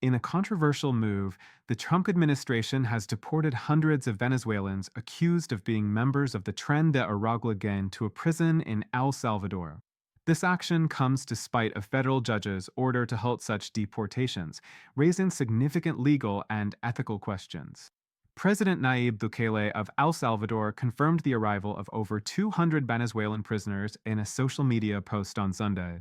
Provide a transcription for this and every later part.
In a controversial move, the Trump administration has deported hundreds of Venezuelans accused of being members of the Tren de Aragua gang to a prison in El Salvador. This action comes despite a federal judge's order to halt such deportations, raising significant legal and ethical questions. President Nayib Bukele of El Salvador confirmed the arrival of over 200 Venezuelan prisoners in a social media post on Sunday.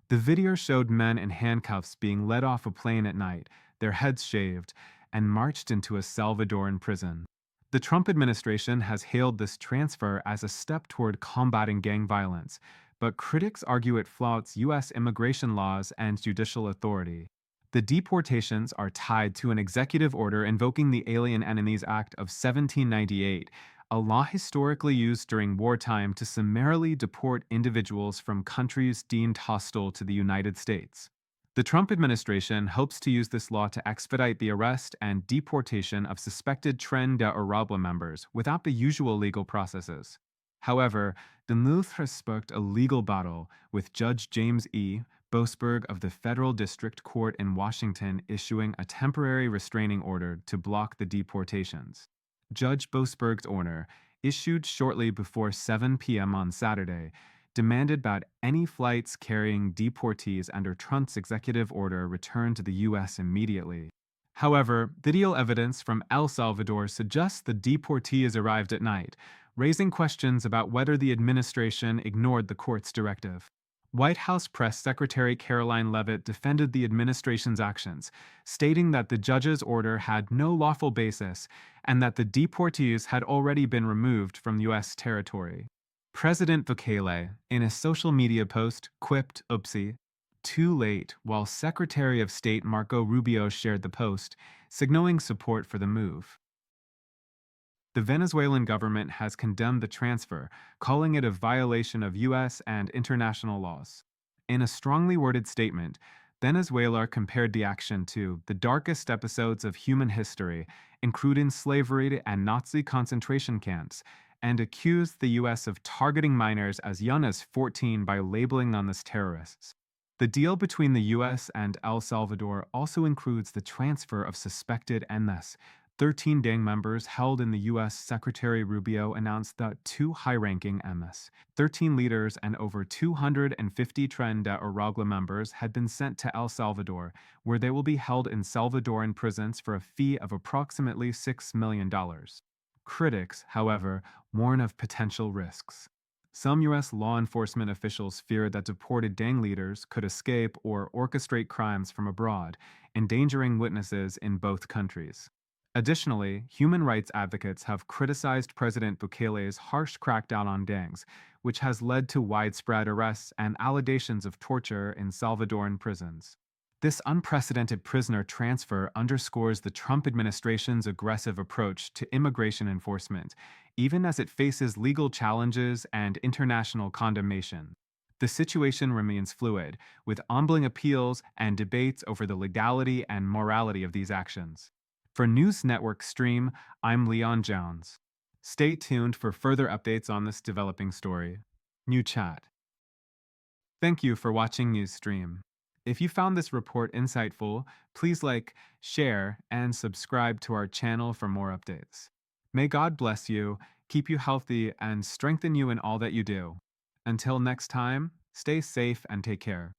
The video showed men in handcuffs being led off a plane at night, their heads shaved, and marched into a Salvadoran prison. The Trump administration has hailed this transfer as a step toward combating gang violence, but critics argue it flouts U.S. immigration laws and judicial authority. The deportations are tied to an executive order invoking the Alien Enemies Act of 1798, a law historically used during wartime to summarily deport individuals from countries deemed hostile to the United States. The Trump administration hopes to use this law to expedite the arrest and deportation of suspected Tren de Aragua members without the usual legal processes. However, the move has sparked a legal battle, with Judge James E. Boasberg of the Federal District Court in Washington issuing a temporary restraining order to block the deportations. Judge Boasberg's order, issued shortly before 7 p.m. on Saturday, demanded that any flights carrying deportees under Trump's executive order return to the U.S. immediately. However, video evidence from El Salvador suggests the deportees arrived at night, raising questions about whether the administration ignored the court's directive. White House Press Secretary Caroline Leavitt defended the administration's actions, stating that the judge's order had no lawful basis and that the deportees had already been removed from U.S. territory. President Bukele, in a social media post, quipped, "Oopsie, too late," while Secretary of State Marco Rubio shared the post, signaling support for the move. The Venezuelan government has condemned the transfer, calling it a violation of U.S. and international laws. In a strongly worded statement, Venezuela compared the action to the darkest episodes of human history, including slavery and Nazi concentration camps, and accused the U.S. of targeting minors as young as 14 by labeling them as terrorists. The deal between the U.S. and El Salvador also includes the transfer of suspected MS. 13 gang members held in the U.S. Secretary Rubio announced that 2 high-ranking MS, 13 leaders, and over 250 Tren de Aragua members had been sent to El Salvador, where they will be held in Salvadoran prisons for a fee of approximately $6 million. Critics, however, warn of potential risks. Some U.S. law enforcement officials fear that deported gang leaders could escape or orchestrate crimes from abroad, endangering witnesses in both countries. Additionally, human rights advocates have criticized President Bukele's harsh crackdown on gangs, which has led to widespread arrests and allegations of torture in Salvadoran prisons. This unprecedented prisoner transfer underscores the Trump administration's aggressive approach to immigration enforcement, even as it faces legal challenges and international condemnation. The situation remains fluid, with ongoing appeals and debates over the legality and morality of these actions. For News Network Stream, I'm Leon Jones. Stay tuned for further updates on this developing story. New chat. Thank you for watching News Stream. If you found this report insightful, please like, share, and subscribe to our channel for more updates. May God bless you, keep you healthy, and strengthen you in all that you do. Until next time, stay safe and take care.